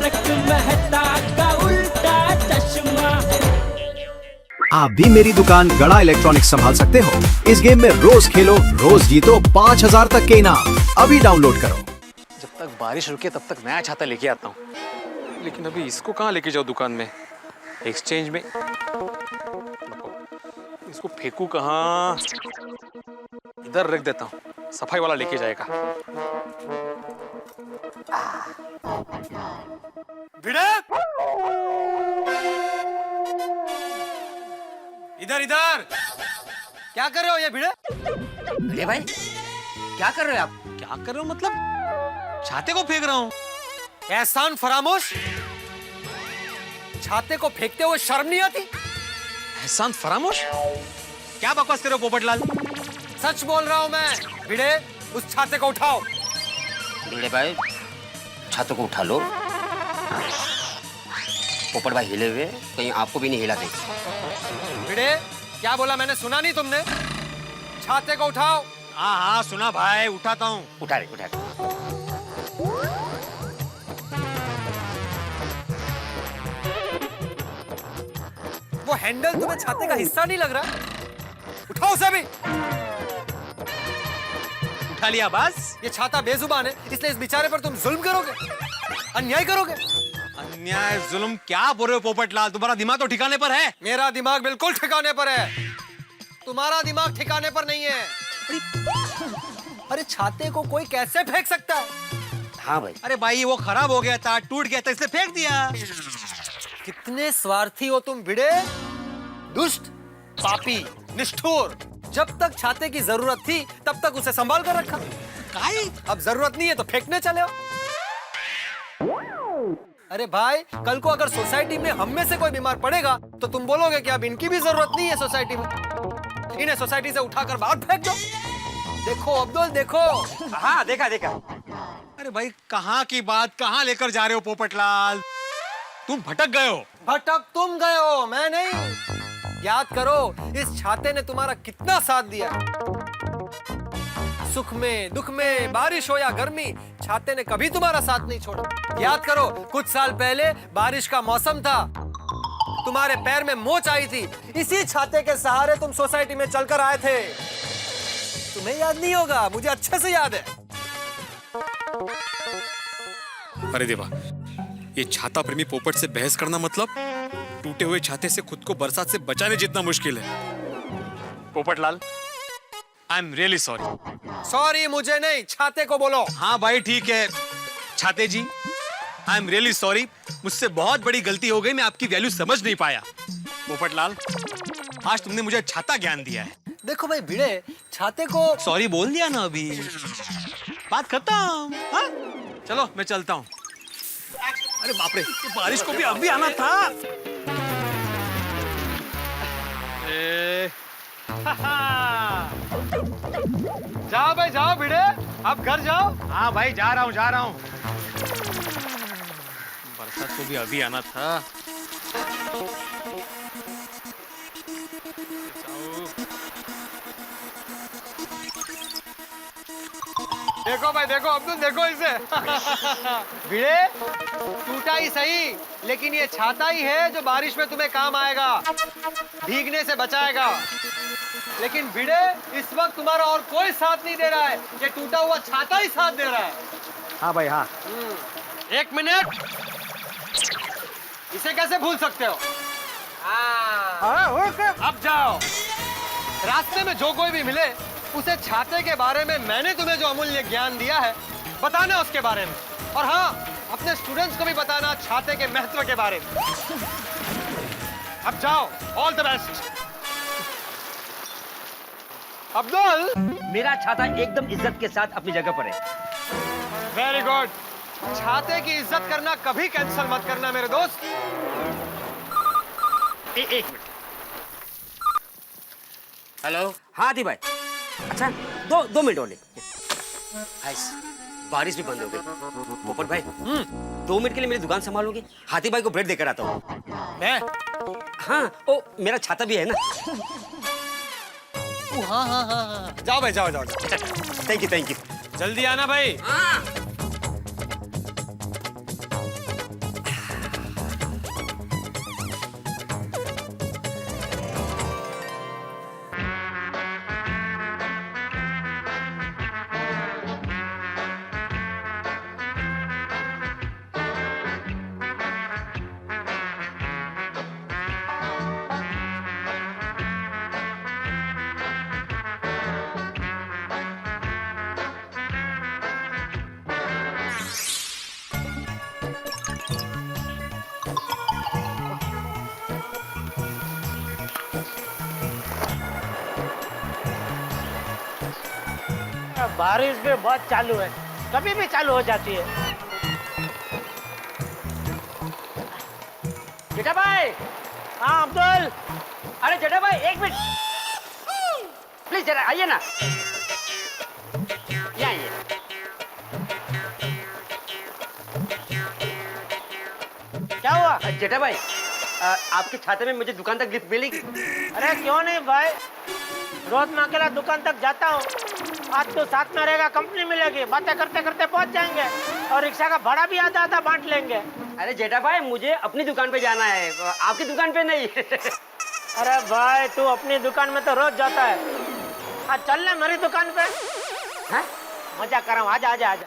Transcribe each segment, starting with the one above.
तारक मेहता का उल्टा चश्मा। आप भी मेरी दुकान गड़ा इलेक्ट्रॉनिक्स संभाल सकते हो। इस गेम में रोज खेलो, रोज जीतो 5000 तक के इनाम। अभी डाउनलोड करो। जब तक बारिश रुके तब तक मैं छाता लेके आता हूँ, लेकिन अभी इसको कहाँ लेके जाऊँ दुकान में? एक्सचेंज में इसको फेंकू कहाँ? इधर रख देता हूँ, सफाई वाला लेके जाएगा। भिड़े, इधर इधर, क्या कर रहे हो ये भिड़े? अरे भाई क्या कर रहे हो आप? क्या कर रहे हो मतलब? छाते को फेंक रहा हूँ। एहसान फरामोश, छाते को फेंकते हुए शर्म नहीं आती? एहसान फरामोश, क्या बकवास कर रहे हो पोपटलाल? सच बोल रहा हूँ मैं। भिड़े, उस छाते को उठाओ। भिड़े भाई छातों को उठा लो। पोपट भाई हिले हुए, कहीं आपको भी नहीं हिलाते। भिड़े, क्या बोला मैंने? सुना नहीं तुमने? छाते को उठाओ। हाँ हाँ सुना भाई, उठाता हूँ। उठा रहे उठा रहे। वो हैंडल तुम्हें छाते का हिस्सा नहीं लग रहा? उठाओ उसे भी। उठा लिया बस। ये छाता बेजुबान है, इसलिए इस बेचारे पर तुम जुल्म करोगे, अन्याय करोगे। अन्याय जुल्म क्या बोल रहे हो पोपटलाल? तुम्हारा दिमाग तो ठिकाने पर है। मेरा दिमाग बिल्कुल ठिकाने पर है, तुम्हारा दिमाग ठिकाने पर नहीं है। अरे छाते को कोई कैसे फेंक सकता है? हाँ भाई। अरे भाई वो खराब हो गया था, टूट गया था, इसलिए फेंक दिया। कितने स्वार्थी हो तुम भिड़े, दुष्ट, पापी, निष्ठुर। जब तक छाते की जरूरत थी तब तक उसे संभाल कर रखा। अब जरूरत नहीं है तो फेंकने चले हो। अरे भाई, कल को अगर सोसाइटी में हम में से कोई बीमार पड़ेगा तो तुम बोलोगे कि अब इनकी भी जरूरत नहीं है सोसाइटी में, इन्हें सोसाइटी से उठाकर बाहर फेंक दो। देखो अब्दुल, देखो। हाँ देखा देखा। अरे भाई कहाँ की बात कहाँ लेकर जा रहे हो पोपटलाल? तुम भटक गए हो। भटक तुम गए हो, मैं नहीं। याद करो, इस छाते ने तुम्हारा कितना साथ दिया। सुख में, दुख में, बारिश हो या गर्मी, छाते ने कभी तुम्हारा साथ नहीं छोड़ा। याद करो, कुछ साल पहले बारिश का मौसम था, तुम्हारे पैर में मोच आई थी, इसी छाते के सहारे तुम सोसाइटी में चलकर आए थे। तुम्हें याद नहीं होगा, मुझे अच्छे से याद है। अरे देवा, ये छाता प्रेमी पोपट से बहस करना मतलब टूटे हुए छाते से खुद को बरसात से बचाने जितना मुश्किल है। Popatlal, I am really sorry. Sorry मुझे नहीं, छाते को बोलो। हाँ भाई ठीक है छाते जी, आई एम रियली सॉरी। मुझसे बहुत बड़ी गलती हो गई, मैं आपकी वैल्यू समझ नहीं पाया। पोपटलाल, आज तुमने मुझे छाता ज्ञान दिया है। देखो भाई भिड़े, छाते को सॉरी बोल दिया ना, अभी बात खत्म। हाँ? चलो मैं चलता हूँ। अरे बाप रे, बारिश को भी अभी आना था। जाओ भाई जाओ भिड़े, अब घर जाओ। हाँ भाई जा रहा हूँ जा रहा हूँ। बरसात को भी अभी आना था। देखो भाई देखो अब्दुल, देखो इसे। भिड़े, टूटा ही सही, लेकिन ये छाता ही है जो बारिश में तुम्हें काम आएगा, भीगने से बचाएगा। लेकिन भिड़े, इस वक्त तुम्हारा और कोई साथ नहीं दे रहा है, ये टूटा हुआ छाता ही साथ दे रहा है। हाँ भाई हाँ। एक मिनट, इसे कैसे भूल सकते हो? अब जाओ। रास्ते में जो कोई भी मिले उसे छाते के बारे में मैंने तुम्हें जो अमूल्य ज्ञान दिया है बताना उसके बारे में, और हाँ अपने स्टूडेंट्स को भी बताना छाते के महत्व के बारे में। अब जाओ, ऑल द बेस्ट। अब्दुल, मेरा छाता एकदम इज्जत के साथ अपनी जगह पर है। Very good. छाते की इज्जत करना कभी कैंसिल मत करना मेरे दोस्त। एक मिनट। हेलो। हाँ दी भाई। अच्छा दो मिनट होने। बारिश भी बंद हो गई। पोपट भाई 2 मिनट के लिए मेरी दुकान संभालोगे? हाथी भाई को ब्रेड देकर आता हूँ मैं। हाँ ओ मेरा छाता भी है ना। हाँ हाँ हाँ, जाओ भाई जाओ जाओ। Thank you. जल्दी आना भाई। बारिश भी बहुत चालू है, कभी भी चालू हो जाती है। जेठा भाई, हाँ अब्दुल, अरे जेठा भाई एक मिनट प्लीज, जरा आइए ना, ये आइए। क्या हुआ? जेठा भाई, आपके छाते में मुझे दुकान तक लिफ्ट मिलेगी? अरे क्यों नहीं भाई, रोज मैं अकेला दुकान तक जाता हूँ। आज तो साथ में रहेगा, कंपनी मिलेगी, बातें करते करते पहुँच जाएंगे और रिक्शा का भाड़ा भी आधा आधा बांट लेंगे। अरे जेठा भाई, मुझे अपनी दुकान पे जाना है, आपकी दुकान पे नहीं। अरे भाई तू अपनी दुकान में तो रोज जाता है, आज चल ले मेरी दुकान पे। हाँ? मजा कर रहा हूँ, आजा आजा आजा।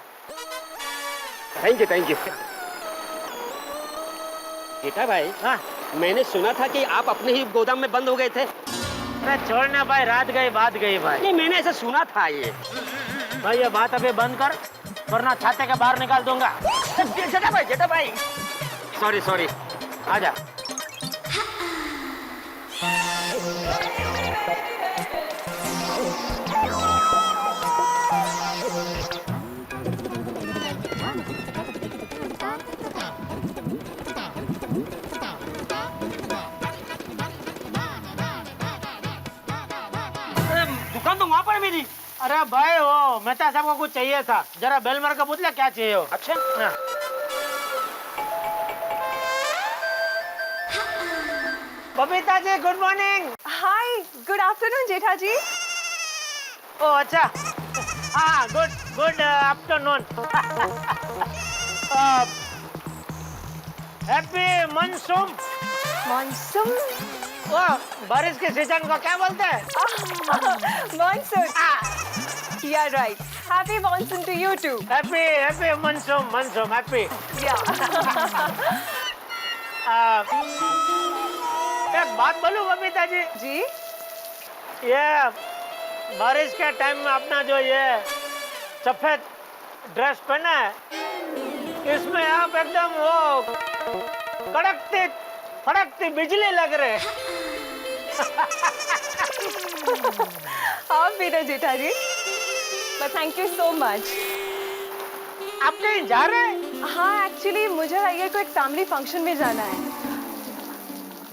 Thank you thank you. Jetha bhai, हाँ मैंने सुना था कि आप अपने ही गोदाम में बंद हो गए थे। अरे छोड़ना भाई, रात गई बात गई भाई। नहीं, मैंने ऐसा सुना था ये। भाई ये बात अभी बंद कर, वरना छाते के बाहर निकाल दूंगा। जेठा भाई सॉरी सॉरी। आजा। दुकान तो वहाँ पर है मेरी। अरे भाई वो मेहता साहब को कुछ चाहिए था, जरा बेल मार के पूछ ले क्या चाहिए हो। अच्छा, हाँ। Babita ji good morning. हाय, गुड आफ्टरनून जेठा जी। ओ अच्छा, हाँ good good afternoon. Happy monsoon. Monsoon? वो बारिश के सीजन को क्या बोलते हैं? Monsoon. Yeah right. Happy monsoon to you too. Happy happy monsoon monsoon happy. Yeah. एक बात बोलूं बबीता जी? जी? ये बारिश के टाइम में अपना जो ये सफेद ड्रेस पहना है, इसमें आप एकदम वो कड़कती फड़कती बिजली लग रहे। आप भी ना Jetha ji, but thank you so much. आप कहीं जा रहे हैं? हाँ एक्चुअली मुझे अय्यर को एक फैमिली फंक्शन में जाना है।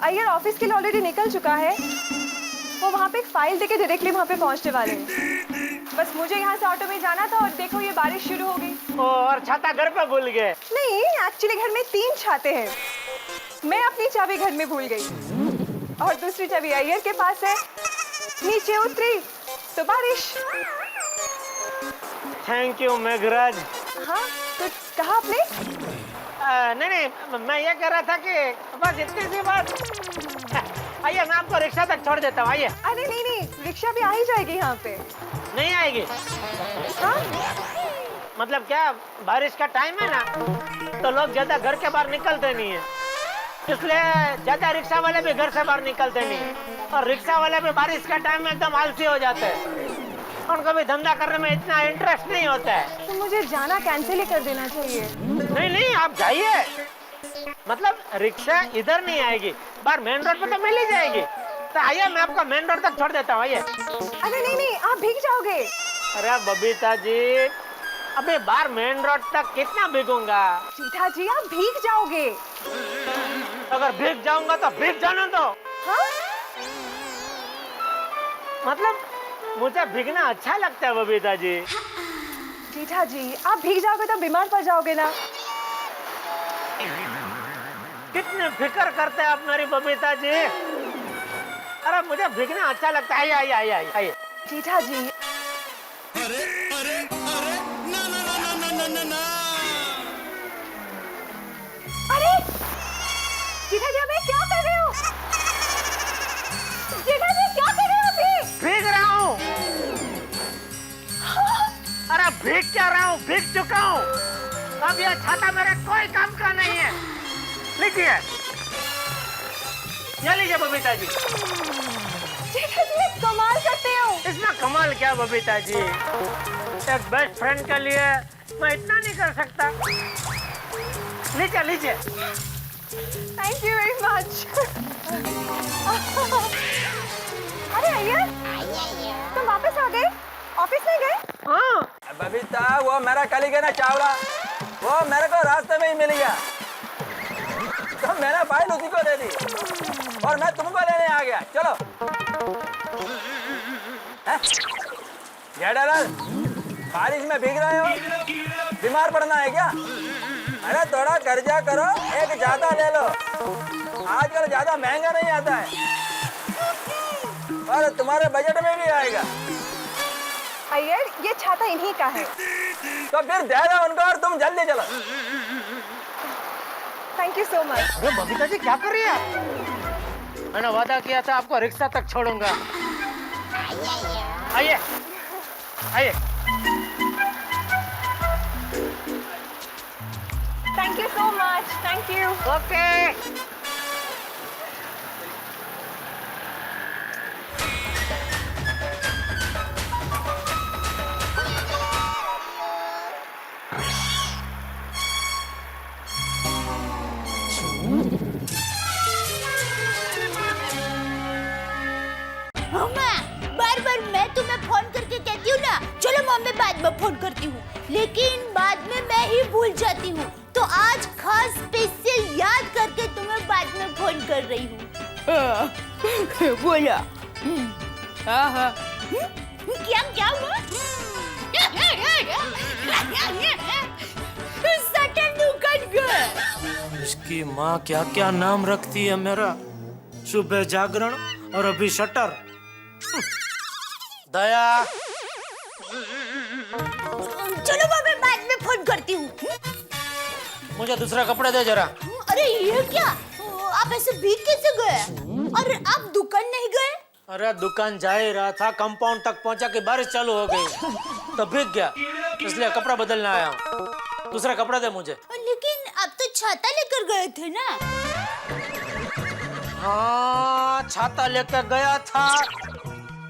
अय्यर ऑफिस के लिए ऑलरेडी निकल चुका है, वो वहाँ पे एक फाइल देके डायरेक्टली वहाँ पे पहुँचने वाले हैं। बस मुझे यहाँ से ऑटो में जाना था और देखो ये बारिश शुरू हो गई। और छाता घर पे भूल गए? नहीं, एक्चुअली घर में 3 छाते हैं। मैं अपनी चाबी घर में भूल गई और दूसरी चाबी अय्यर के पास है। नीचे उतरी तो बारिश। Thank you Meghraj. हाँ, कुछ कहा आपने? नहीं नहीं, मैं ये कह रहा था कि बस इतनी सी बात। आइए मैं आपको रिक्शा तक छोड़ देता हूँ, आइए। अरे नहीं नहीं, रिक्शा भी आ ही जाएगी यहाँ पे। नहीं आएगी? हाँ? मतलब क्या, बारिश का टाइम है ना, तो लोग ज्यादा घर के बाहर निकलते नहीं है, इसलिए ज्यादा रिक्शा वाले भी घर से बाहर निकलते नहीं, और रिक्शा वाले भी बारिश का टाइम में एकदम आलसी हो जाते हैं, उनको भी धंधा करने में इतना इंटरेस्ट नहीं होता है। तो मुझे जाना कैंसिल ही कर देना चाहिए। नहीं नहीं, आप जाइए। मतलब रिक्शा इधर नहीं आएगी, बाहर मेन रोड पे तो मिल ही जाएगी। तो आइए मैं आपको मेन रोड तक छोड़ देता हूँ, आइए। अरे नहीं नहीं, आप भीग जाओगे। अरे बबीता जी, अबे बाहर मेन रोड तक कितना भीगूंगा? जेठा जी आप भीग जाओगे। अगर भीग जाऊंगा तो भीग जाना दो। हाँ? मतलब मुझे भीगना अच्छा लगता है बबीता जी। जेठा जी आप भीग जाओगे तो बीमार पड़ जाओगे ना। कितने फिक्र करते हैं आप मेरी बबीता जी। अरे मुझे भीगना अच्छा लगता है, आइए आइए आइए आइए। जेठा जी अरे जेठा जी अबे क्या कर रहे हो? जेठा जी क्या कर रहे हो अभी? भीग रहा हूँ। अरे भीग क्या रहा हूँ, भीग चुका हूँ। अब यह छाता मेरे कोई काम का नहीं है। लीजिए, ये लीजिए बबीता जी। जेठा जी आप कमाल करते हो। इसमें कमाल क्या बबीता जी, एक बेस्ट फ्रेंड के लिए मैं इतना नहीं कर सकता। लीजिए लीजिए। Thank you very much. अरे अय्यर तुम वापस आ गए, ऑफिस नहीं गए? हाँ बबीता, वो मेरा कलीग है ना चावड़ा, वो मेरे को रास्ते में ही मिल गया, तो मैंने फाइल उसी को दे दी और मैं तुमको लेने आ गया। चलो। जेठालाल, बारिश में भीग रहे हो, बीमार पड़ना है क्या? अरे थोड़ा कर्जा करो, एक छाता ले लो, आजकल ज्यादा महंगा नहीं आता है और तुम्हारे बजट में भी आएगा। अय्यर, ये छाता इन्हीं का है। तो फिर दे दो उनको और तुम जल्दी चलो। Thank you so much. अरे बबीता जी क्या कर रही है आप? मैंने वादा किया था आपको रिक्शा तक छोड़ूंगा। आइए आइए। Thank you so much. Thank you. Okay. बार-बार मैं तुम्हें फोन करके कहती हूँ ना, चलो मम्मी बाद में फोन करती हूँ, लेकिन बाद में मैं ही भूल जाती हूँ। तो आज खास स्पेशल याद करके तुम्हें बाद में फोन कर रही हूँ। बोला। हाँ। क्या हुआ? सटन दुकान गए। इसकी माँ क्या क्या नाम रखती है मेरा। सुबह जागरण और अभी शटर। दया। चलो मैं बाद में फोन करती हूँ। मुझे दूसरा कपड़ा दे जरा। अरे ये क्या? आप ऐसे भीग कैसे गए? और आप दुकान नहीं गए? अरे दुकान जा ही रहा था, कंपाउंड तक पहुंचा कि बारिश चालू हो गई तो भीग गया, इसलिए कपड़ा बदलने आया हूँ। दूसरा कपड़ा दे मुझे। लेकिन आप तो छाता लेकर गए थे ना? हाँ, छाता लेकर गया था,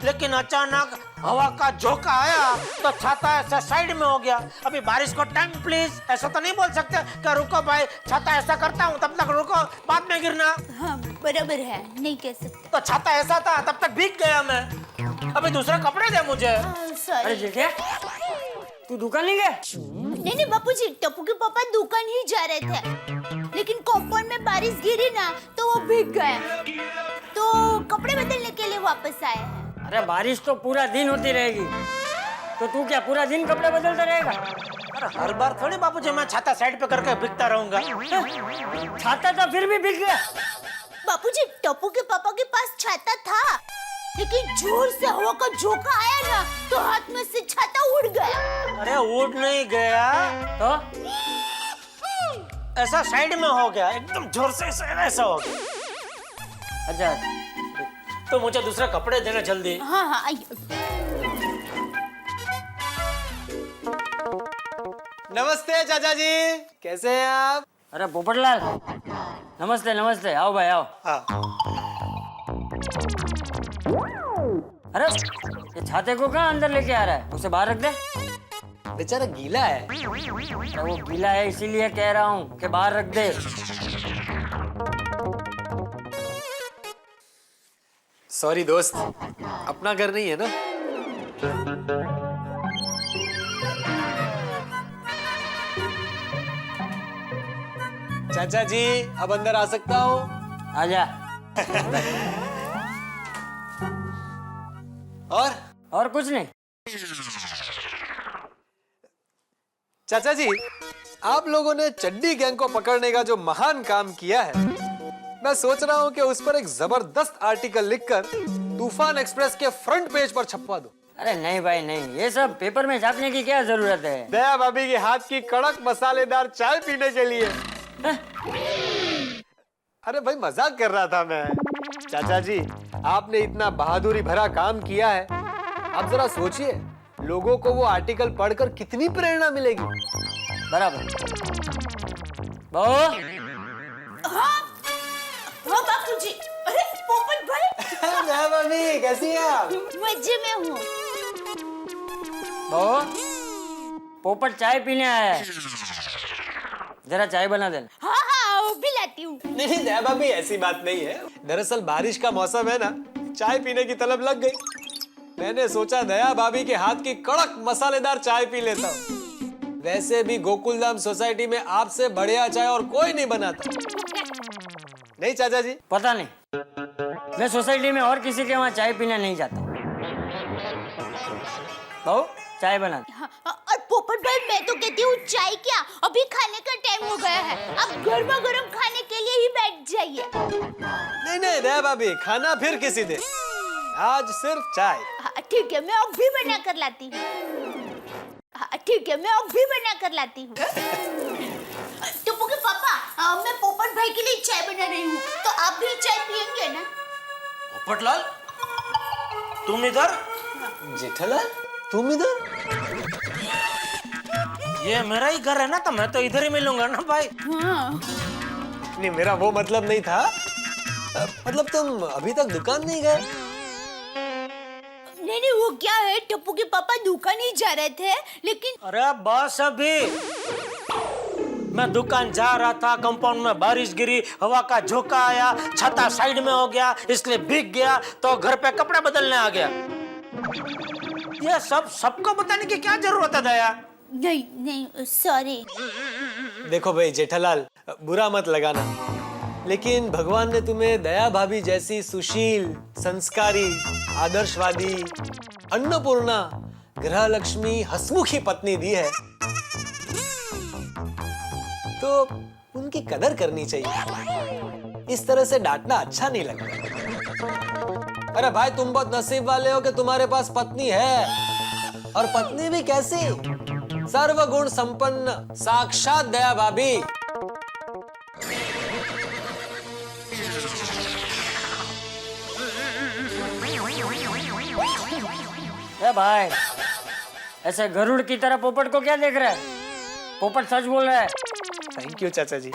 लेकिन अचानक हवा का झोंका आया तो छाता ऐसा साइड में हो गया। अभी बारिश को टाइम प्लीज, ऐसा तो नहीं बोल सकते कि रुको भाई, छाता ऐसा करता हूँ तब तक रुको, बाद में गिरना। हाँ बराबर है, नहीं कह सकते। तो छाता ऐसा था तब तक भीग गया मैं। अभी दूसरा कपड़े दे मुझे। सॉरी। जेठे, तू दुकान नहीं गया? नहीं बापूजी, टप्पू के पापा दुकान ही जा रहे थे, लेकिन कंपाउंड में बारिश गिरी ना तो वो भीग गए, तो कपड़े बदलने के लिए वापस आए हैं। अरे बारिश तो पूरा दिन होती रहेगी, तो तू क्या पूरा दिन कपड़े बदलता रहेगा? अरे हर बार थोड़ी बापूजी मैं छाता साइड पे करके भीगता रहूंगा। छाता तो फिर भी भीग गया। बापूजी, टप्पू के पापा के पास छाता था, लेकिन जोर से हवा का झोंका आया ना तो हाथ में से छाता उड़ गया। अरे उड़ नहीं गया तो ऐसा साइड में हो गया, एकदम जोर से ऐसा हो गया। अच्छा, तो मुझे दूसरा कपड़े देना जल्दी। हाँ आइए। नमस्ते चाचा जी, कैसे हैं आप? अरे पोपटलाल, नमस्ते नमस्ते, आओ भाई आओ। हाँ। अरे ये छाते को कहाँ अंदर लेके आ रहा है? उसे बाहर रख दे। बेचारा गीला है। तो वो गीला है इसीलिए कह रहा हूँ कि बाहर रख दे। सॉरी दोस्त, अपना घर नहीं है ना। चाचा जी, अब अंदर आ सकता हूँ? आजा। और कुछ नहीं। चाचा जी, आप लोगों ने चड्डी गैंग को पकड़ने का जो महान काम किया है, मैं सोच रहा हूँ कि उस पर एक जबरदस्त आर्टिकल लिखकर तूफान एक्सप्रेस के फ्रंट पेज पर छपवा दो। अरे नहीं भाई नहीं, ये सब पेपर में छापने की क्या जरूरत है? दया भाभी के हाथ की कड़क मसालेदार चाय पीने के लिए। अरे भाई मजाक कर रहा था मैं। चाचा जी, आपने इतना बहादुरी भरा काम किया है, आप जरा सोचिए लोगों को वो आर्टिकल पढ़कर कितनी प्रेरणा मिलेगी। बराबर। बहू, हाँ बापूजी। अरे पोपट भाई। दया भाभी, कैसी हैं आप? मजे में हूँ। बहू, पोपट चाय पीने आया है, जरा चाय बना देना। हाँ वो भी लाती हूँ। नहीं दया भाभी, ऐसी बात नहीं है। दरअसल बारिश का मौसम है ना, चाय पीने की तलब लग गई। मैंने सोचा दया भाभी के हाथ की कड़क मसालेदार चाय पी लेता हूँ। वैसे भी गोकुलधाम सोसाइटी में आपसे बढ़िया चाय और कोई नहीं बनाता। नहीं चाचा जी? पता नहीं, मैं सोसाइटी में और किसी के वहाँ चाय पीने नहीं जाता। बहू चाय बना दे। हाँ, और पोपट भाई मैं तो कहती हूँ चाय क्या, अभी खाने का टाइम हो गया है, आप गर्मा गर्म खाने के लिए ही बैठ जाइए। नहीं नहीं दया भाभी, खाना फिर किसी दिन, आज सिर्फ चाय। हाँ, ठीक है, मैं अब भी बना कर लाती हूँ। हाँ, ठीक है, मैं अब भी बना कर लाती हूँ। टप्पू के पापा, मैं पोपट भाई के लिए चाय बना रही हूँ, तो आप भी चाय पियेंगे ना? पोपटलाल, तुम इधर? जेठालाल तुम इधर? ये मेरा ही घर है ना, तो मैं तो इधर ही मिलूंगा ना भाई। हाँ। नहीं मेरा वो मतलब नहीं था। मतलब तुम अभी तक दुकान नहीं गए? नहीं नहीं, वो क्या है, टप्पू के पापा दुकान ही जा रहे थे, लेकिन अरे बस अभी मैं दुकान जा रहा था, कंपाउंड में बारिश गिरी, हवा का झोंका आया, छाता साइड में हो गया, इसलिए भीग गया, तो घर पे कपड़े बदलने आ गया। ये सब सबको बताने की क्या जरूरत है दया? नहीं नहीं सॉरी। देखो भाई जेठालाल, बुरा मत लगाना, लेकिन भगवान ने तुम्हें दया भाभी जैसी सुशील, संस्कारी, आदर्शवादी, अन्नपूर्णा, गृह लक्ष्मी, हंसमुखी पत्नी दी है, तो उनकी कदर करनी चाहिए। इस तरह से डांटना अच्छा नहीं लगता। अरे भाई तुम बहुत नसीब वाले हो कि तुम्हारे पास पत्नी है, और पत्नी भी कैसी, सर्वगुण संपन्न, साक्षात दया भाभी। ए भाई, ऐसे गरुड़ की तरह पोपट को क्या देख रहा है? पोपट सच बोल रहा है। थैंक यू चाचा जी।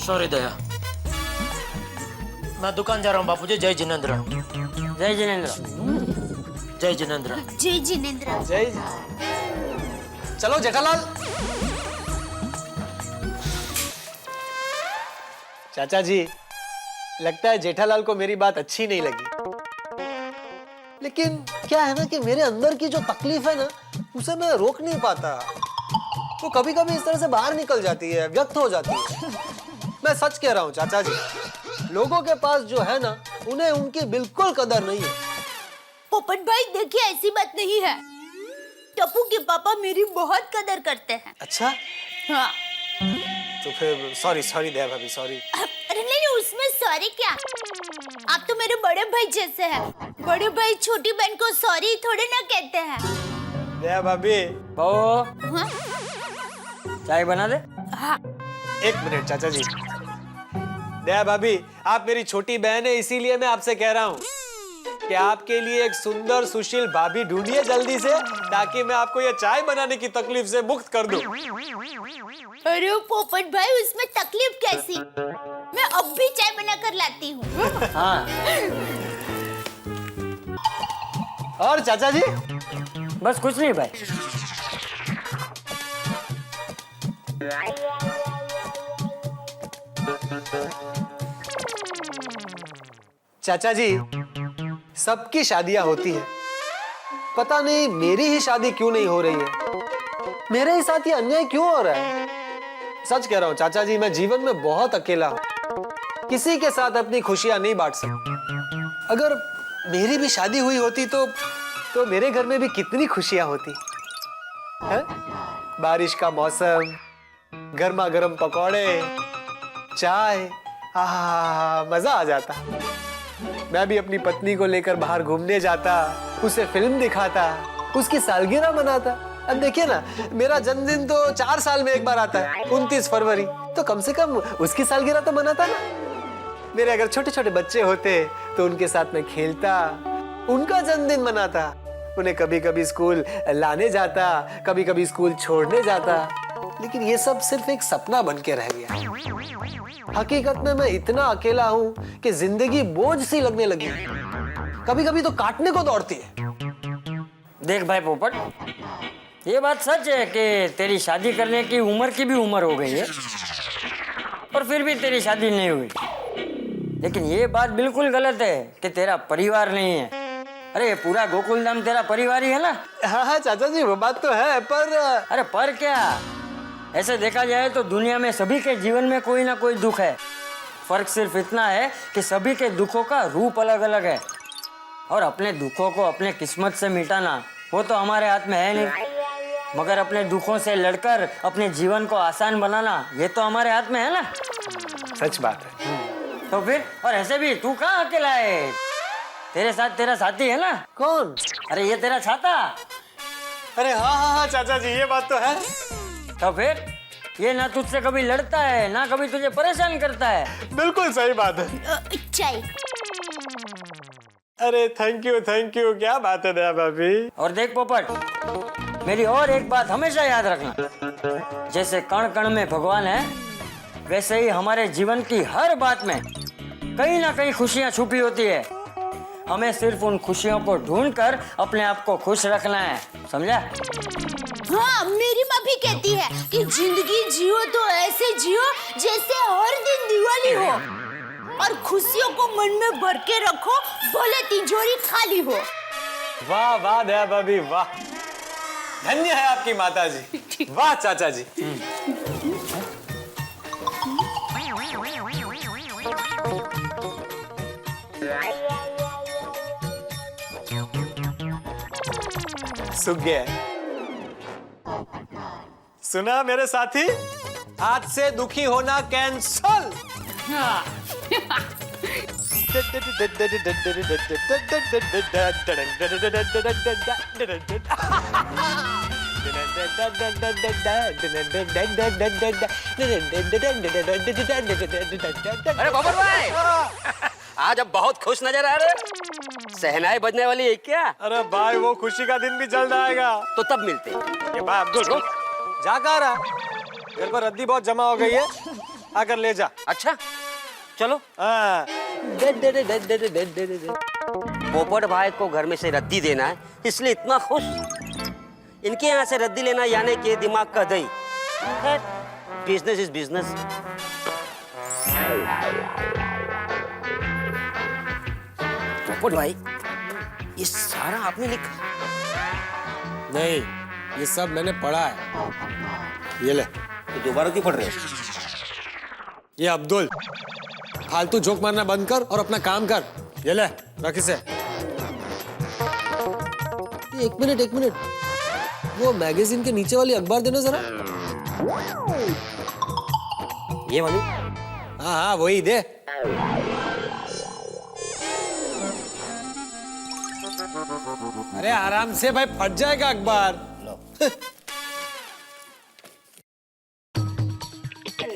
सॉरी दया, मैं दुकान जा रहा हूँ बापूजी। जय जिनेंद्र। जय जिनेंद्र। जय जिनेंद्र। जय जिनेंद्र। जय। चलो जेठालाल। चाचा जी, लगता है जेठालाल को मेरी बात अच्छी नहीं लगी, लेकिन क्या है ना कि मेरे अंदर की जो तकलीफ है ना, उसे मैं रोक नहीं पाता। वो कभी कभी इस तरह से बाहर निकल जाती है, व्यक्त हो जाती है। मैं सच कह रहा हूँ चाचा जी, लोगों के पास जो है ना, उन्हें उनकी बिल्कुल कदर नहीं है। पोपट भाई देखिए, ऐसी बात नहीं है, टप्पू के पापा मेरी बहुत कदर करते हैं। अच्छा? हाँ। तो फिर सॉरी सॉरी दया भाभी, सॉरी। अरे नहीं, उसमें सॉरी क्या, आप तो मेरे बड़े भाई जैसे हैं। बड़े भाई छोटी बहन को सॉरी थोड़े ना कहते हैं। दया भाभी। बहू हाँ? चाय बना दे। हाँ। एक मिनट चाचा जी। दया भाभी, आप मेरी छोटी बहन है, इसीलिए मैं आपसे कह रहा हूँ कि आपके लिए एक सुंदर सुशील भाभी ढूंढिए जल्दी से, ताकि मैं आपको ये चाय बनाने की तकलीफ से मुक्त कर दूं। अरे पोपट भाई, उसमें तकलीफ कैसी, मैं अब भी चाय बना कर लाती हूँ। हाँ। और चाचा जी? बस कुछ नहीं भाई। चाचा जी, सबकी शादियां होती है, पता नहीं मेरी ही शादी क्यों नहीं हो रही है। मेरे ही साथ ये अन्याय क्यों हो रहा है? सच कह रहा हूँ चाचा जी, मैं जीवन में बहुत अकेला हूँ, किसी के साथ अपनी खुशियां नहीं बांट सकता। अगर मेरी भी शादी हुई होती तो मेरे घर में भी कितनी खुशियां होती है? बारिश का मौसम, गर्मा गर्म पकौड़े, चाय, आहा मजा आ जाता। मैं भी अपनी पत्नी को लेकर बाहर घूमने जाता, उसे फिल्म दिखाता, उसकी सालगिरह मनाता। अब देखिए ना, मेरा जन्मदिन तो 4 साल में एक बार आता है, 29 फरवरी, तो कम से कम उसकी सालगिरह तो मनाता ना। मेरे अगर छोटे छोटे बच्चे होते तो उनके साथ में खेलता, उनका जन्मदिन मनाता, उन्हें कभी कभी स्कूल लाने जाता, कभी कभी स्कूल छोड़ने जाता। लेकिन ये सब सिर्फ एक सपना बन के रह गया। हकीकत में मैं इतना अकेला हूं कि जिंदगी बोझ सी लगने लगी, कभी कभी तो काटने को दौड़ती है। देख भाई पोपट, ये बात सच है कि तेरी शादी करने की उम्र की भी उम्र हो गई है, और फिर भी तेरी शादी नहीं हुई। लेकिन ये बात बिल्कुल गलत है कि तेरा परिवार नहीं है। अरे ये पूरा गोकुल धाम तेरा परिवार ही है ना। हाँ हाँ चाचा जी, वो बात तो है, पर अरे पर क्या, ऐसे देखा जाए तो दुनिया में सभी के जीवन में कोई ना कोई दुख है। फर्क सिर्फ इतना है कि सभी के दुखों का रूप अलग अलग है, और अपने दुखों को अपने किस्मत से मिटाना वो तो हमारे हाथ में है नहीं, मगर अपने दुखों से लड़कर अपने जीवन को आसान बनाना ये तो हमारे हाथ में है ना। सच बात है। तो फिर, और ऐसे भी तू कहाँ अकेला है, तेरे साथ तेरा साथी है ना। कौन? अरे ये तेरा छाता। अरे हाँ हाँ हाँ चाचा जी, ये बात तो है। तो फिर ये ना तुझसे कभी लड़ता है ना कभी तुझे परेशान करता है। बिल्कुल सही बात है। चाय। अरे थैंक यू, क्या बात है दया भाभी। और देख पोपट, मेरी और एक बात हमेशा याद रखना, जैसे कण कण में भगवान है, वैसे ही हमारे जीवन की हर बात में कहीं ना कहीं खुशियां छुपी होती है। हमें सिर्फ उन खुशियों को ढूंढकर अपने आप को खुश रखना है, समझा। हाँ, मेरी माँ भी कहती है कि जिंदगी जियो तो ऐसे जियो जैसे हर दिन दिवाली हो, और खुशियों को मन में भर के रखो, भले तिजोरी खाली हो। वाह वाह दया भाभी, वाह, धन्य है आपकी माता जी। वाह चाचा जी। सूख गया है। सुना मेरे साथी, आज से दुखी होना कैंसल। अरे बाबर भाई, आज अब बहुत खुश नजर आ रहे। सहनाई बजने वाली है क्या? अरे भाई, वो खुशी का दिन भी जल्द आएगा। तो तब मिलते हैं। ये भाई अब्दुल, जा कहाँ रहा? घर पर रद्दी बहुत जमा हो गई है, आकर ले जा। अच्छा चलो। हाँ। पोपट भाई को घर में से रद्दी देना है, इसलिए इतना खुश। इनके यहाँ से रद्दी लेना यानी कि दिमाग का दही। Business is business. पोपट भाई, ये सारा आपने लिखा? नहीं, ये सब मैंने पढ़ा है। ये ले। तो दोबारा क्यों पढ़ रहे हो? ये अब्दुल, फालतू जोक मारना बंद कर और अपना काम कर। ये ले, रख इसे। एक मिनट, वो मैगजीन के नीचे वाली अखबार देना जरा। ये वाली? हाँ, वही दे। अरे आराम से भाई, फट जाएगा अखबार।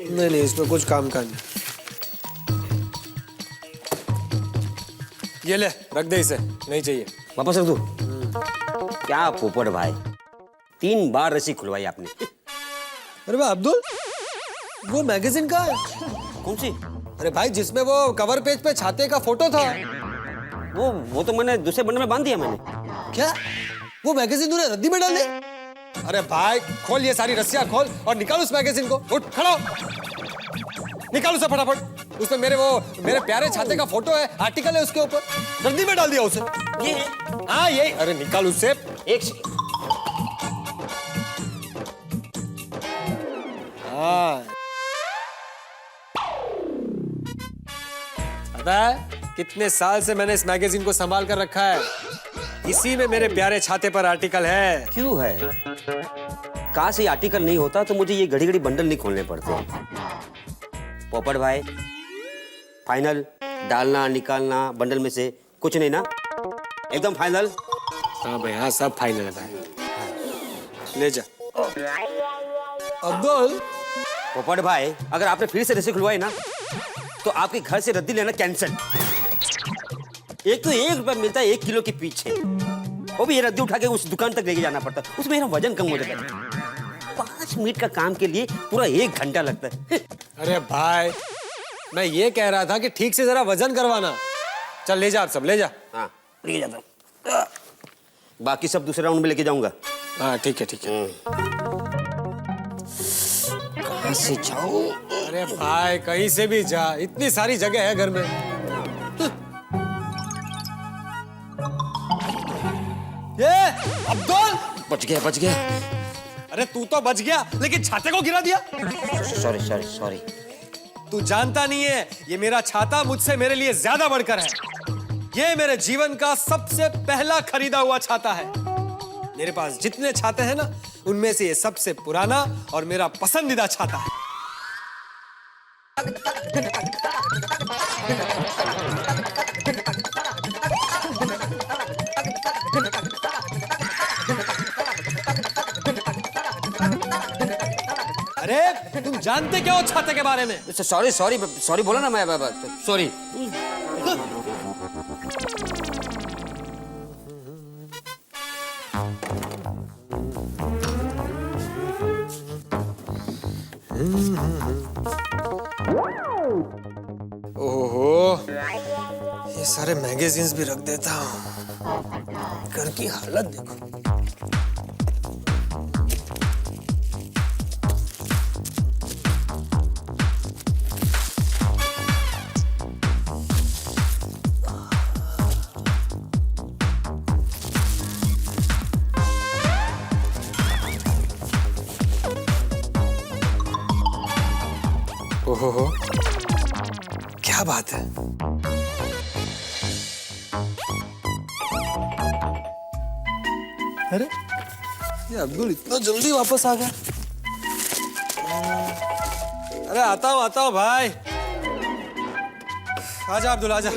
नहीं, इसमें कुछ काम का नहीं। ये ले, रख दे इसे, नहीं चाहिए। वापस रख दो। क्या पोपट भाई, 3 बार रस्सी खुलवाई आपने। अरे भाई अब्दुल, वो मैगजीन का है। कौन सी? अरे भाई, जिसमें वो कवर पेज पे छाते का फोटो था। वो तो मैंने दूसरे बंडल में बांध दिया मैंने। क्या? वो मैगजीन तूने रद्दी में डाल दी? अरे भाई, खोल ये सारी रस्सियां खोल और निकाल उस मैगजीन को। उठ, खड़ा हो, निकाल उसे फटाफट। उसमें मेरे प्यारे छाते का फोटो है, आर्टिकल है उसके ऊपर। रद्दी में डाल दिया उसे। ये? हाँ यही। अरे निकाल उसे। एक हाँ, पता है कितने साल से मैंने इस मैगजीन को संभाल कर रखा है। इसी में मेरे प्यारे छाते पर आर्टिकल है। क्यों है? काश ये आर्टिकल नहीं होता तो मुझे ये घड़ी घड़ी बंडल नहीं खोलने पड़ते। पोपट भाई, फाइनल? डालना निकालना बंडल में से कुछ नहीं ना? एकदम फाइनल? हाँ भाई, हाँ, सब फाइनल है भाई। ले जा। अब्दुल। पोपट भाई, अगर आपने फिर से रस्सी खुलवाई ना तो आपके घर से रद्दी लेना कैंसिल। एक तो 1 रुपया मिलता है 1 किलो के पीछे, वो भी ये रद्दी उठा के उस दुकान तक लेके जाना पड़ता, उसमें मेरा वजन कम हो जाता है। 5 मिनट का काम के लिए पूरा 1 घंटा लगता है। अरे भाई, मैं ये कह रहा था कि ठीक से जरा वजन करवाना। चल ले जा, आप सब ले जा। हाँ, ले जाता हूँ। बाकी सब दूसरे राउंड में लेके जाऊंगा। हाँ ठीक है। कहाँ से जाऊं? अरे भाई, कहीं से भी जा, इतनी सारी जगह है घर में। बच गया बच गया। अरे तू तो बच गया, लेकिन छाते को गिरा दिया। Sorry sorry sorry. तू जानता नहीं है, ये मेरा छाता मुझसे मेरे लिए ज्यादा बढ़कर है। ये मेरे जीवन का सबसे पहला खरीदा हुआ छाता है। मेरे पास जितने छाते हैं ना, उनमें से ये सबसे पुराना और मेरा पसंदीदा छाता है। अरे तुम जानते क्या हो छाते के बारे में? सॉरी सॉरी सॉरी बोला ना मैं, सॉरी। ओहो, ये सारे मैगजीन्स भी रख देता हूँ। घर की हालत देखो। ओहो, क्या बात है। अरे ये अब्दुल इतना जल्दी वापस आ गया। अरे आता हूँ भाई। आजा अब्दुल आजा।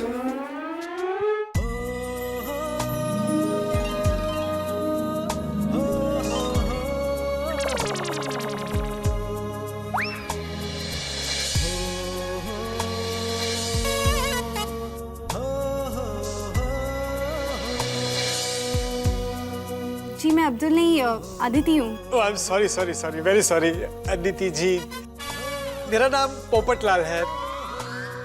जी मैं अब्दुल नहीं अदिति हूँ। Oh I am sorry sorry sorry, very sorry Aditi ji. मेरा नाम पोपटलाल है,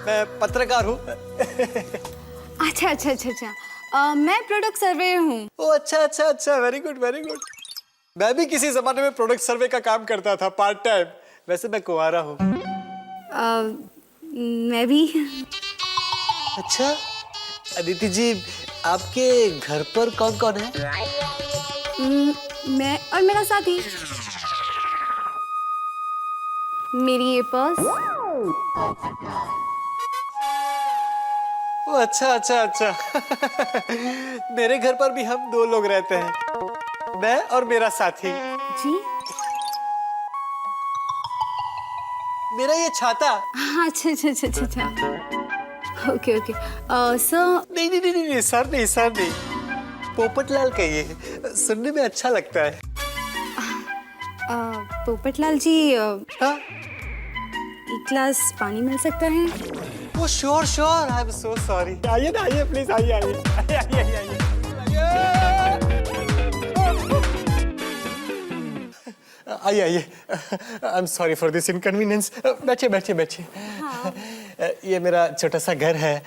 मैं पत्रकार हूँ। अच्छा अच्छा अच्छा अच्छा, मैं प्रोडक्ट सर्वेयर हूँ। ओह अच्छा अच्छा अच्छा, वेरी गुड वेरी गुड। मैं भी किसी जमाने में प्रोडक्ट सर्वे का काम करता था पार्ट टाइम। वैसे मैं कुंवारा हूँ। मैं भी। अच्छा अदिति जी, आपके घर पर कौन कौन है? मैं और मेरा साथी। मेरी ये पर्स। ओ अच्छा अच्छा अच्छा। मेरे घर पर भी हम दो लोग रहते हैं, मैं और मेरा साथी। जी मेरा ये छाता। हाँ अच्छा अच्छा अच्छा अच्छा अच्छा। Okay okay sir. नहीं नहीं नहीं नहीं सर नहीं सर नहीं, पोपटलाल कहिए, सुनने में अच्छा लगता है। पोपटलाल जी हाँ? एक गिलास पानी मिल सकता है? वो sure sure, I am so sorry. आइए ना, आइए प्लीज, आइए आइए आइए आइए आइए। आइए आइए, आई am sorry for this inconvenience. बैठिए बैठिए बैठिए। हाँ। ये मेरा छोटा सा घर है।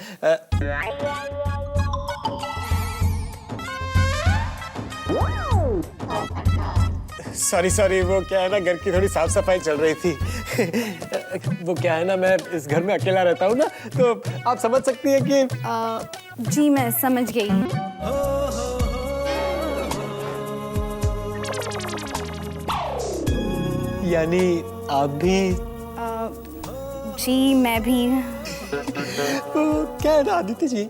सॉरी सॉरी, वो क्या है ना, घर की थोड़ी साफ सफाई चल रही थी। वो क्या है ना, मैं इस घर में अकेला रहता हूँ ना, तो आप समझ सकती हैं कि। जी मैं समझ गई। यानी आप भी? जी मैं भी। तो क्या है ना आदित्य जी,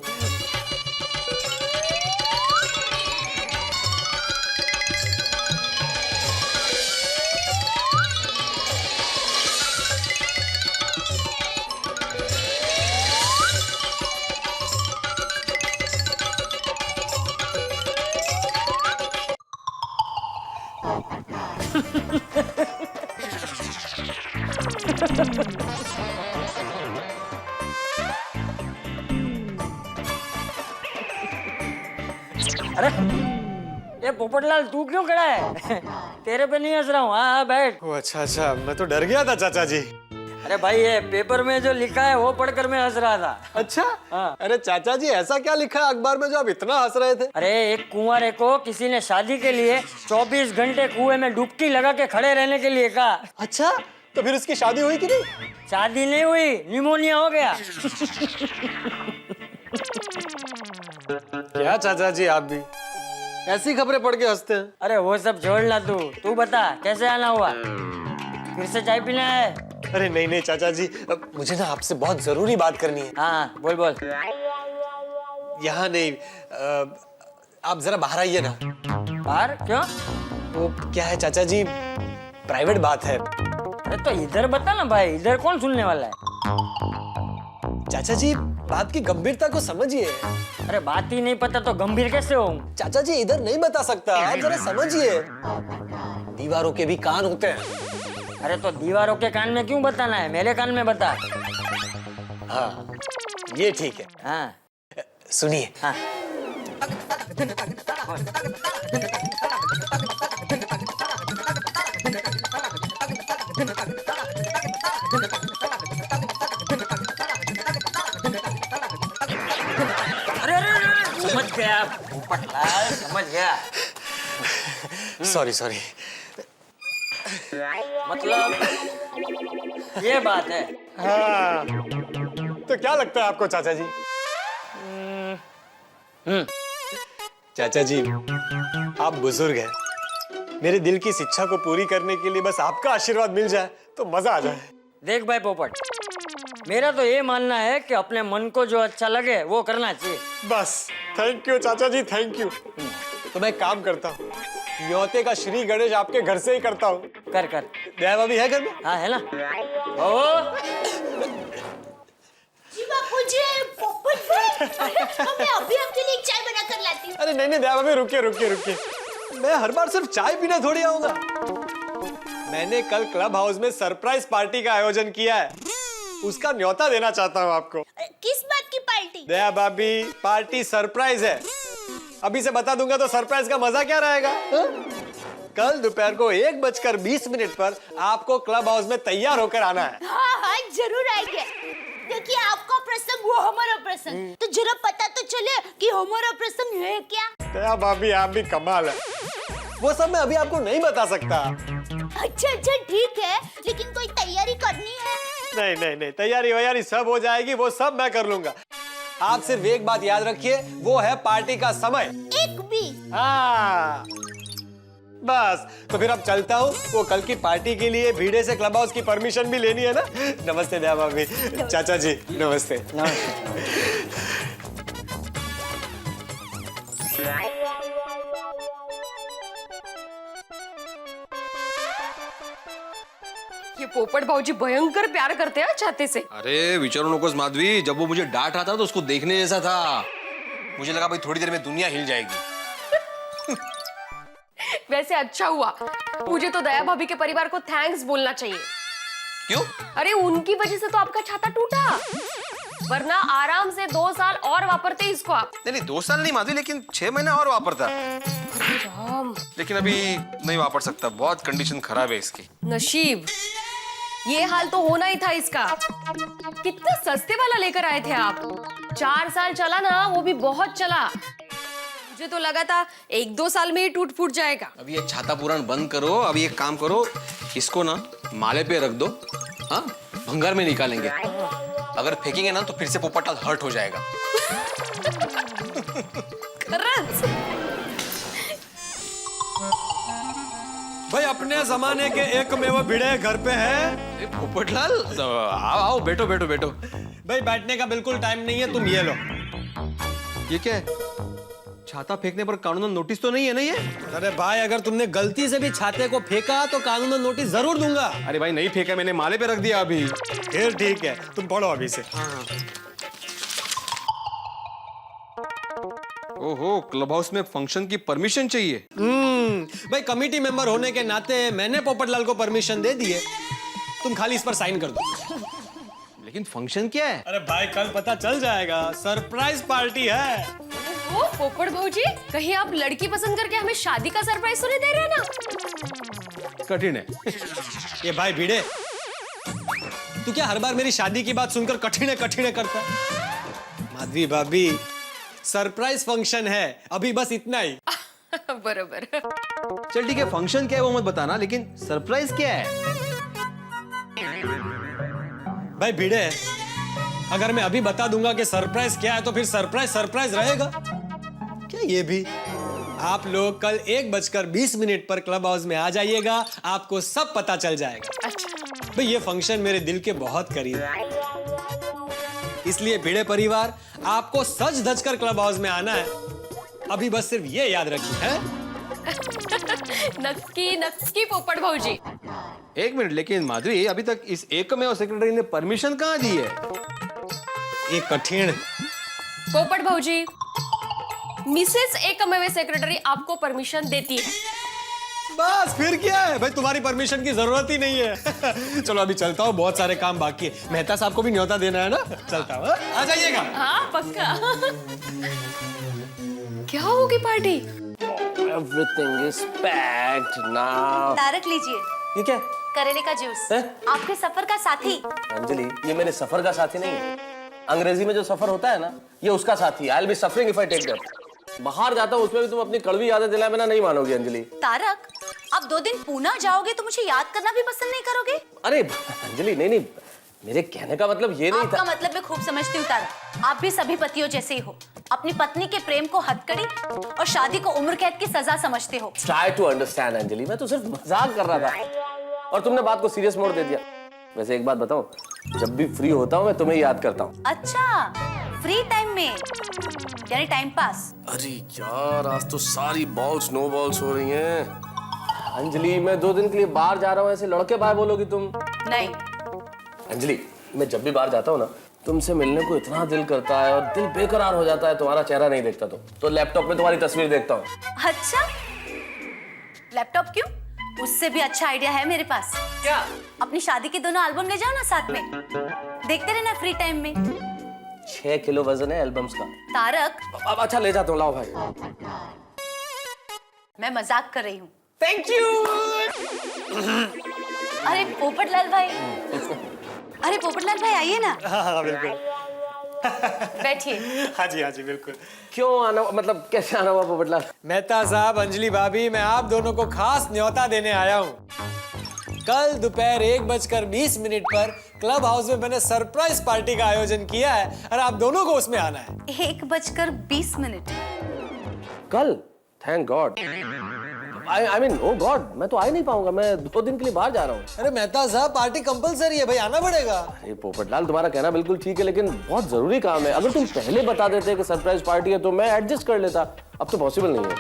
अरे ये पोपटलाल तू क्यों खड़ा है? तेरे पे नहीं हंस रहा हूँ। हाँ बैठ। ओ अच्छा अच्छा, मैं तो डर गया था चाचा जी। अरे भाई ये पेपर में जो लिखा है वो पढ़कर मैं हंस रहा था। अच्छा हाँ। अरे चाचा जी, ऐसा क्या लिखा है अखबार में जो आप इतना हंस रहे थे? अरे एक कुंवारे को किसी ने शादी के लिए 24 घंटे कुएं में डुबकी लगा के खड़े रहने के लिए कहा। अच्छा, तो फिर उसकी शादी हुई कि नहीं? शादी नहीं हुई, निमोनिया हो गया। क्या चाचा जी आप भी, ऐसी खबरें पढ़ के हंसते हैं। अरे वो सब छोड़ना, तू बता कैसे आना हुआ? फिर से चाय पीना है? अरे नहीं नहीं चाचा जी, मुझे ना आपसे बहुत जरूरी बात करनी है। हाँ बोल बोल। यहाँ नहीं, आप जरा बाहर आइए ना। बाहर क्यों? वो क्या है चाचा जी, प्राइवेट बात है। अरे तो इधर बता ना भाई, इधर कौन सुनने वाला है? चाचा जी बात की गंभीरता को समझिए। अरे बात ही नहीं पता तो गंभीर कैसे होऊं? चाचा जी इधर नहीं बता सकता, आप जरा समझिए। दीवारों के भी कान होते हैं। अरे तो दीवारों के कान में क्यों बताना है, मेरे कान में बता। हाँ ये ठीक है, हाँ सुनिए। हाँ। अरे समझ गया पोपटलाल, समझ गया। Sorry sorry. मतलब ये बात है। हाँ तो क्या लगता है आपको चाचा जी? चाचा जी आप बुजुर्ग हैं, मेरे दिल की इच्छा को पूरी करने के लिए बस आपका आशीर्वाद मिल जाए तो मजा आ जाए। देख भाई पोपट, मेरा तो ये मानना है कि अपने मन को जो अच्छा लगे वो करना चाहिए। बस थैंक यू चाचा जी, थैंक यू। तो मैं काम करता हूँ, न्योते का श्री गणेश आपके घर से ही करता हूँ। कर कर। दया भाभी है घर में? हाँ है ना। ओ जी बापूजी, पोपट भाई, मैं अभी आपके लिए चाय बना कर लाती हूँ। अरे नहीं नहीं दया भाभी, रुकिए रुकिए रुकिए। मैं हर बार सिर्फ चाय पीने थोड़ी आऊंगा। मैंने कल क्लब हाउस में सरप्राइज पार्टी का आयोजन किया है, उसका न्योता देना चाहता हूँ आपको। किस बात की पार्टी? दया भाभी पार्टी सरप्राइज है, अभी से बता दूंगा तो सरप्राइज का मजा क्या रहेगा? हा? कल दोपहर को 1:20 पर आपको क्लब हाउस में तैयार होकर आना है। हाँ हाँ जरूर आएंगे। देखिए आपका प्रसंग वो हमारा प्रसंग, तो जरा पता तो चले कि हमारा प्रसंग है क्या। दया भाभी आप भी कमाल है, वो सब मैं अभी आपको नहीं बता सकता। अच्छा अच्छा ठीक है, लेकिन कोई तैयारी करनी है? नहीं नहीं नहीं, तैयारी वैयारी सब हो जाएगी, वो सब मैं कर लूंगा। आप सिर्फ एक बात याद रखिए, वो है पार्टी का समय। 1:20। हाँ बस, तो फिर अब चलता हूँ, वो कल की पार्टी के लिए भीड़े से क्लब हाउस की परमिशन भी लेनी है ना। नमस्ते दया भाभी। चाचा जी नमस्ते। ये पोपट भाऊजी भयंकर प्यार करते हैं छाते से। अरे विचारो नकोस माधवी, जब वो मुझे डांट रहा था तो उसको देखने जैसा था। मुझे लगा भाई थोड़ी देर में दुनिया हिल जाएगी। वैसे अच्छा हुआ, मुझे तो दया भाभी के परिवार को थैंक्स बोलना चाहिए। क्यों? अरे उनकी वजह से तो आपका छाता टूटा, वरना आराम से 2 साल और वापरते इसको आप। नहीं 2 साल नहीं माधवी, लेकिन 6 महीने और वापरता। लेकिन अभी नहीं वापर सकता, बहुत कंडीशन खराब है इसकी। नशीब, ये हाल तो होना ही था इसका। कितना सस्ते वाला लेकर आए थे आप। 4 साल चला ना, वो भी बहुत चला। मुझे तो लगा था 1-2 साल में ही टूट फूट जाएगा। अभी ये छाता पुराण बंद करो, अभी एक काम करो, इसको ना माले पे रख दो, हाँ भंगार में निकालेंगे। अगर फेंकेंगे ना तो फिर से पोपटलाल हर्ट हो जाएगा। भाई अपने जमाने के एक में वो भिड़े घर पे है। पोपटलाल आओ आओ, बैठो बैठो बैठो। भाई बैठने का बिल्कुल टाइम नहीं है, तुम ये लो। ये क्या है? छाता फेंकने पर कानूनन नोटिस तो नहीं है ना ये? अरे भाई अगर तुमने गलती से भी छाते को फेंका तो कानूनन नोटिस जरूर दूंगा। अरे भाई नहीं फेंका, मैंने माले पे रख दिया अभी। फिर ठीक है, तुम पढ़ो अभी से। ओहो, क्लब हाउस में फंक्शन की परमिशन चाहिए। भाई कमेटी मेंबर होने के नाते मैंने पोपटलाल को परमिशन दे दी है, तुम खाली इस पर साइन कर दो। लेकिन फंक्शन क्या है? अरे भाई कल पता चल जाएगा, सरप्राइज पार्टी है। ओ पोपट भाऊजी, कहीं आप लड़की पसंद करके हमें शादी का सरप्राइज तो नहीं दे रहे ना? कठिन है। ये भाई भिड़े, तू क्या हर बार मेरी शादी की बात सुनकर कठिन करता है? माधवी भाभी सरप्राइज फंक्शन है, अभी बस इतना ही। बरोबर। चल ठीक है, फंक्शन क्या है वो मत बताना, लेकिन सरप्राइज क्या है? भाई भिड़े, अगर मैं अभी बता दूंगा कि सरप्राइज क्या है तो फिर सरप्राइज रहेगा क्या? ये भी आप लोग कल 1:20 पर क्लब हाउस में आ जाइएगा, आपको सब पता चल जाएगा। अच्छा। भाई ये फंक्शन मेरे दिल के बहुत करीब है, इसलिए भिड़े परिवार आपको सज धज कर क्लब हाउस में आना है। अभी बस सिर्फ ये याद रखिए, है? नक्की नक्की पोपट भाऊजी। एक मिनट, लेकिन माधुरी अभी तक इस एकमेव सेक्रेटरी ने परमिशन कहाँ दी है? ये कठिन। पोपट भाऊजी, मिसेस एकमेव सेक्रेटरी आपको परमिशन देती है। बस फिर क्या है भाई, तुम्हारी परमिशन की जरूरत ही नहीं है। चलो अभी चलता हूँ, बहुत सारे काम बाकी है। मेहता साहब को भी न्योता देना है ना, चलता हूँ। आ जाइएगा। हाँ पक्का। क्या होगी party? Everything is packed now. Tarak लीजिए, ये क्या? करेले का जूस। है? आपके सफर का साथी। अंजलि, ये मेरे सफर का साथी नहीं है। अंग्रेजी में जो सफर होता है ना, ये उसका साथी है। I'll be suffering if I take that. बाहर जाता हूँ, उसमें भी तुम अपनी कड़वी यादें दिलाए बिना नहीं मानोगी अंजलि। तारक, आप 2 दिन पूना जाओगे तो मुझे याद करना भी पसंद नहीं करोगे? अरे अंजलि, नहीं नहीं, मेरे कहने का मतलब ये नहीं आपका था। मतलब मैं खूब समझती हूँ तारक। आप भी सभी पतियों जैसे ही हो, अपनी पत्नी के प्रेम को हथकड़ी और शादी को उम्र कैद की सजा समझते हो। Try to understand अंजलि, मैं तो सिर्फ मजाक कर रहा था और तुमने बात को सीरियस मोड़ दे दिया। वैसे एक बात बताऊं, जब भी फ्री होता हूँ मैं तुम्हें याद करता हूँ। अच्छा, फ्री टाइम में यानी टाइम पास। अरे यार, आज तो सारी बॉल्स नो बॉल्स हो रही हैं। अंजलि, मैं 2 दिन के लिए बाहर जा रहा हूँ, ऐसे लड़के बाय बोलोगी तुम? नहीं। अंजलि, मैं जब भी बाहर जाता हूँ ना, तुमसे मिलने को इतना दिल करता है और दिल बेकरार हो जाता है तुम्हारा चेहरा नहीं देखता तो लैपटॉप में तुम्हारी तस्वीर देखता हूँ। अच्छा, लैपटॉप क्यों? उससे भी अच्छा आइडिया है मेरे पास। क्या? अपनी शादी के दोनों एल्बम ले जाओ ना साथ में, देखते रहना फ्री टाइम में। 6 किलो वजन है एल्बम्स का। तारक, अब अच्छा ले जाता हूँ, लाओ भाई। मैं मजाक कर रही हूँ। Thank you. अरे पोपटलाल भाई, अरे पोपटलाल भाई आइए ना। हाँ बिल्कुल। बैठिए। हाँ जी बिल्कुल। क्यों आना, मतलब कैसे आना हुआ पोपटलाल? मेहता साहब, अंजलि भाभी, मैं आप दोनों को खास न्योता देने आया हूँ। कल दोपहर 1:20 पर क्लब हाउस में मैंने सरप्राइज पार्टी का आयोजन किया है और आप दोनों को उसमें आना है। 1:20। कल? Thank God. I mean, oh God, मैं तो आ ही नहीं पाऊंगा, मैं 2 दिन के लिए बाहर जा रहा हूँ। अरे मेहता साहब, पार्टी कंपलसरी है भाई, आना पड़ेगा। अरे पोपटलाल, तुम्हारा कहना बिल्कुल ठीक है, लेकिन बहुत जरूरी काम है। अगर तुम पहले बता देते कि सरप्राइज पार्टी है तो मैं एडजस्ट कर लेता। अब तो पॉसिबल नहीं है।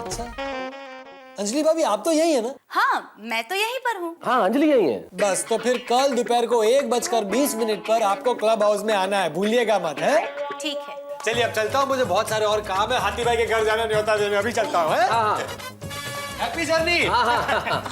अच्छा, अंजलि भाभी आप तो यही है ना? हाँ, मैं तो यहीं पर हूँ। हाँ, अंजलि यही है। बस तो फिर कल दोपहर को 1:20 पर आपको क्लब हाउस में आना है, भूलिएगा मत, है? ठीक है। चलिए अब चलता हूँ, मुझे बहुत सारे और काम है। हाथी भाई के घर जाना न्योता देने, अभी चलता हूँ। हाँ। Happy journey. हाँ।